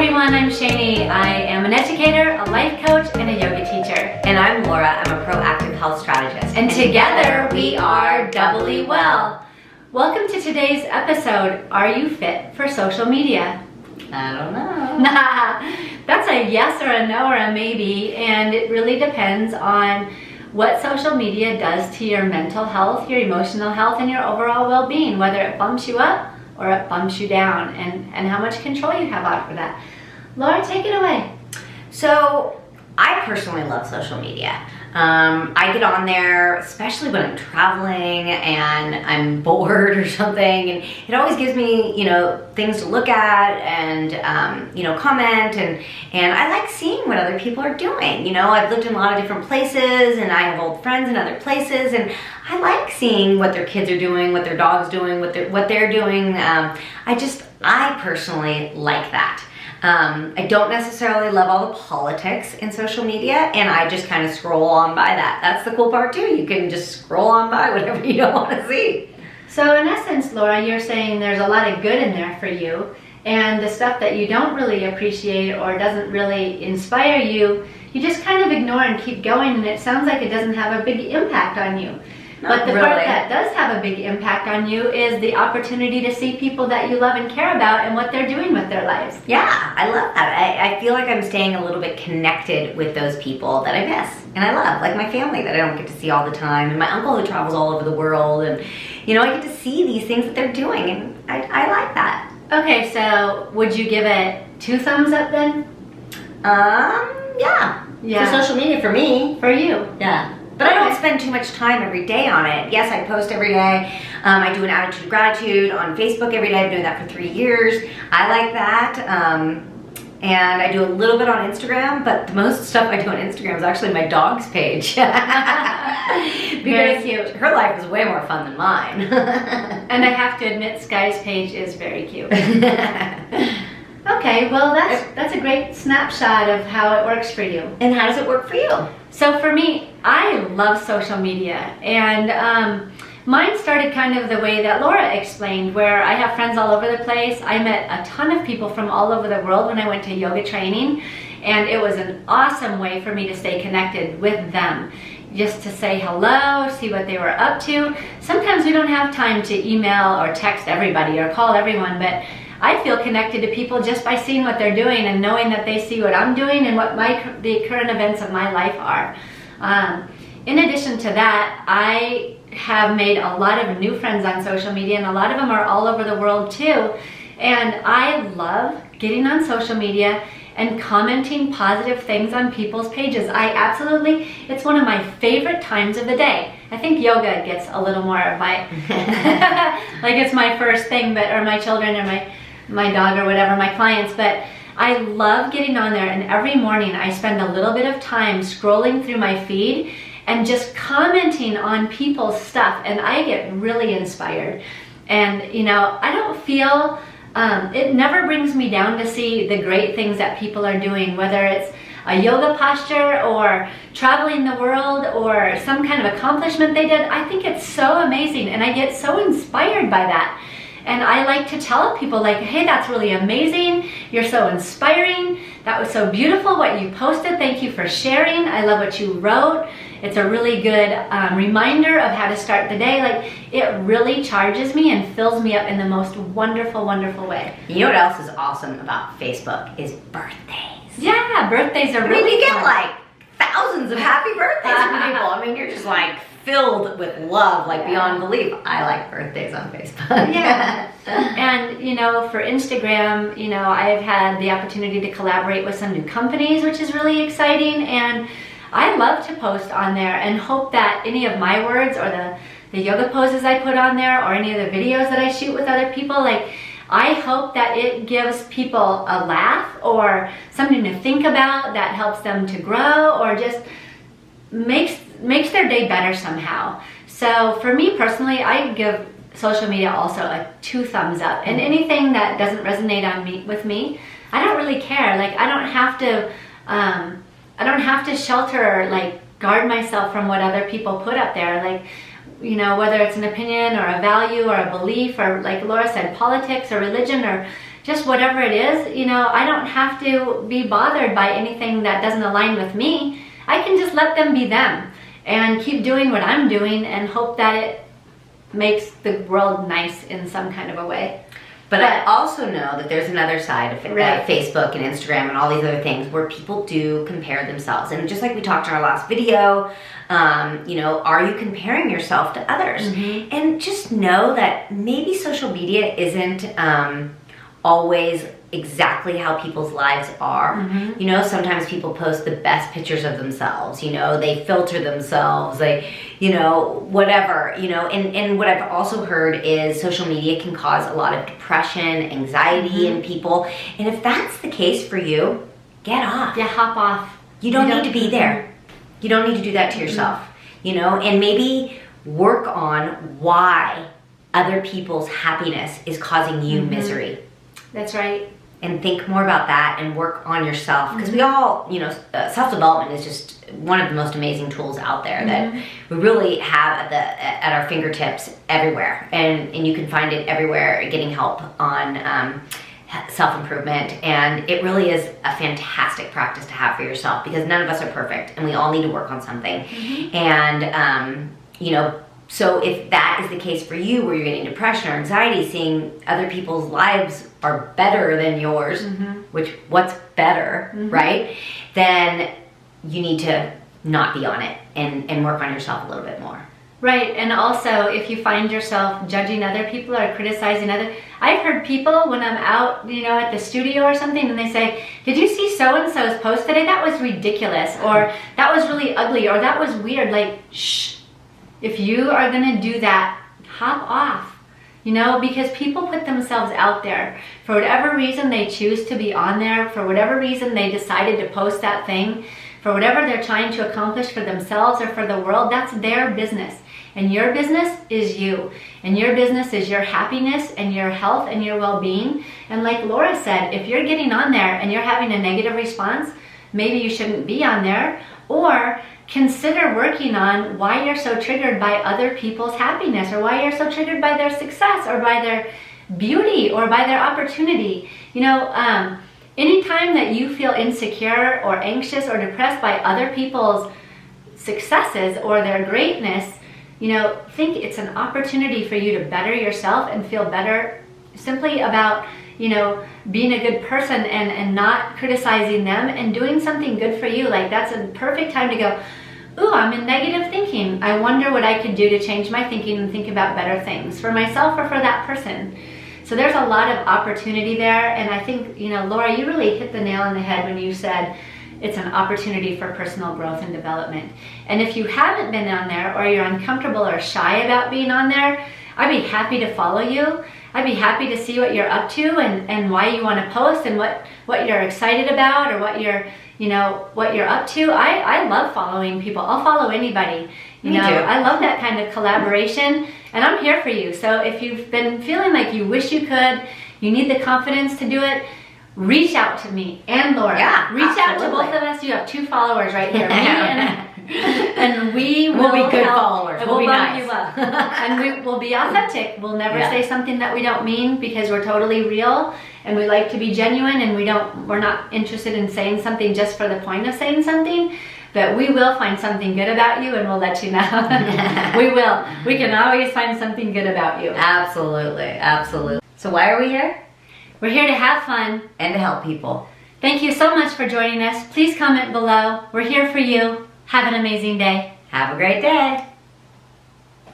everyone, I'm Shani. I am an educator, a life coach, and a yoga teacher. And I'm Laura, I'm a proactive health strategist. And together we are Doubly Well. Welcome to today's episode, Are You Fit for Social Media? I don't know. That's a yes or a no or a maybe, and it really depends on what social media does to your mental health, your emotional health, and your overall well-being, whether it bumps you up or it bumps you down, and how much control you have over that. Laura, take it away. So, I personally love social media. I get on there, especially when I'm traveling and I'm bored or something, and it always gives me, things to look at and, comment, and I like seeing what other people are doing. I've lived in a lot of different places, and I have old friends in other places, and I like seeing what their kids are doing, what their dog's doing, what they're doing. I personally like that. I don't necessarily love all the politics in social media, and I just kind of scroll on by that. That's the cool part too. You can just scroll on by whatever you don't want to see. So in essence, Laura, you're saying there's a lot of good in there for you, and the stuff that you don't really appreciate or doesn't really inspire you, you just kind of ignore and keep going, and it sounds like it doesn't have a big impact on you. But the part that does have a big impact on you is the opportunity to see people that you love and care about and what they're doing with their lives. Yeah, I love that. I feel like I'm staying a little bit connected with those people that I miss and I love, like my family that I don't get to see all the time, and my uncle who travels all over the world, and I get to see these things that they're doing, and I like that. Okay, so would you give it 2 thumbs up then? Yeah. For social media, for me. For you? Yeah. But I don't spend too much time every day on it. Yes, I post every day. I do an attitude of gratitude on Facebook every day. I've been doing that for 3 years. I like that. And I do a little bit on Instagram, but the most stuff I do on Instagram is actually my dog's page. Very cute. Her life is way more fun than mine. And I have to admit, Sky's page is very cute. Okay, well that's a great snapshot of how it works for you. And how does it work for you? So for me, I love social media, and mine started kind of the way that Laura explained, where I have friends all over the place. I met a ton of people from all over the world when I went to yoga training, and it was an awesome way for me to stay connected with them. Just to say hello, see what they were up to. Sometimes we don't have time to email or text everybody or call everyone, but I feel connected to people just by seeing what they're doing and knowing that they see what I'm doing and what the current events of my life are. In addition to that, I have made a lot of new friends on social media, and a lot of them are all over the world too. And I love getting on social media and commenting positive things on people's pages. It's one of my favorite times of the day. I think yoga gets a little more of my, like it's my first thing, or my children or my dog or whatever, my clients, but I love getting on there, and every morning I spend a little bit of time scrolling through my feed and just commenting on people's stuff, and I get really inspired. And I don't feel, it never brings me down to see the great things that people are doing, whether it's a yoga posture or traveling the world or some kind of accomplishment they did. I think it's so amazing, and I get so inspired by that. And I like to tell people, like, hey, that's really amazing. You're so inspiring. That was so beautiful what you posted. Thank you for sharing. I love what you wrote. It's a really good reminder of how to start the day. Like, it really charges me and fills me up in the most wonderful, wonderful way. You know what else is awesome about Facebook is birthdays. Yeah, birthdays are really you get fun. like thousands of happy birthdays from people. I mean, you're just like filled with love, like beyond belief. I like birthdays on Facebook. Yeah. And for Instagram, I've had the opportunity to collaborate with some new companies, which is really exciting, and I love to post on there and hope that any of my words or the yoga poses I put on there or any of the videos that I shoot with other people, I hope that it gives people a laugh or something to think about that helps them to grow, or just makes their day better somehow. So for me personally, I give social media also a 2 thumbs up, and anything that doesn't resonate with me, I don't really care. Like, I don't have to shelter, guard myself from what other people put up there. Whether it's an opinion or a value or a belief, or like Laura said, politics or religion or just whatever it is, you know, I don't have to be bothered by anything that doesn't align with me. I can just let them be them and keep doing what I'm doing and hope that it makes the world nice in some kind of a way. But I also know that there's another side of Right. Facebook and Instagram and all these other things where people do compare themselves. And just like we talked in our last video, you know, are you comparing yourself to others? And just know that maybe social media isn't always exactly how people's lives are. You know, sometimes people post the best pictures of themselves, you know, they filter themselves, they, you know, whatever, you know, and what I've also heard is social media can cause a lot of depression, anxiety in people. And if that's the case for you, get off. Yeah, hop off. You don't need to be there. You don't need to do that to yourself, you know, and maybe work on why other people's happiness is causing you misery. That's right. And think more about that and work on yourself, because we all, you know, self-development is just one of the most amazing tools out there that we really have at our fingertips everywhere, and you can find it everywhere, getting help on self-improvement. And it really is a fantastic practice to have for yourself, because none of us are perfect and we all need to work on something. And you know, so if that is the case for you, where you're getting depression or anxiety, seeing other people's lives are better than yours, which what's better, right? Then you need to not be on it and work on yourself a little bit more. Right, and also if you find yourself judging other people or criticizing other, I've heard people when I'm out, you know, at the studio or something, and they say, "Did you see so-and-so's post today? That was ridiculous," or "That was really ugly," or "That was weird." Like, shh. If you are gonna do that, hop off. You know, because people put themselves out there. For whatever reason they choose to be on there, for whatever reason they decided to post that thing, for whatever they're trying to accomplish for themselves or for the world, that's their business. And your business is you. And your business is your happiness and your health and your well-being. And like Laura said, if you're getting on there and you're having a negative response, maybe you shouldn't be on there. Or consider working on why you're so triggered by other people's happiness, or why you're so triggered by their success, or by their beauty, or by their opportunity. You know, anytime that you feel insecure or anxious or depressed by other people's successes or their greatness, you know, think it's an opportunity for you to better yourself and feel better simply about, you know, being a good person and not criticizing them and doing something good for you. Like, that's a perfect time to go, ooh, I'm in negative thinking. I wonder what I could do to change my thinking and think about better things for myself or for that person. So there's a lot of opportunity there. And I think, you know, Laura, you really hit the nail on the head when you said it's an opportunity for personal growth and development. And if you haven't been on there, or you're uncomfortable or shy about being on there, I'd be happy to follow you. I'd be happy to see what you're up to and why you want to post and what you're excited about, or what you're, you know, what you're up to. I love following people. I'll follow anybody. You know, I love that kind of collaboration, and I'm here for you. So if you've been feeling like you wish you could, you need the confidence to do it, reach out to me and Laura. Yeah, reach out to absolutely. both of us. You have 2 followers right here, me and we We'll will be good help. followers. And We'll be bump nice. you up. And we will be authentic. We'll never Yeah. say something that we don't mean, because we're totally real and we like to be genuine, and we're not interested in saying something just for the point of saying something. But we will find something good about you, and we'll let you know. We will. We can always find something good about you. Absolutely, absolutely. So why are we here? We're here to have fun. And to help people. Thank you so much for joining us. Please comment below. We're here for you. Have an amazing day. Have a great day.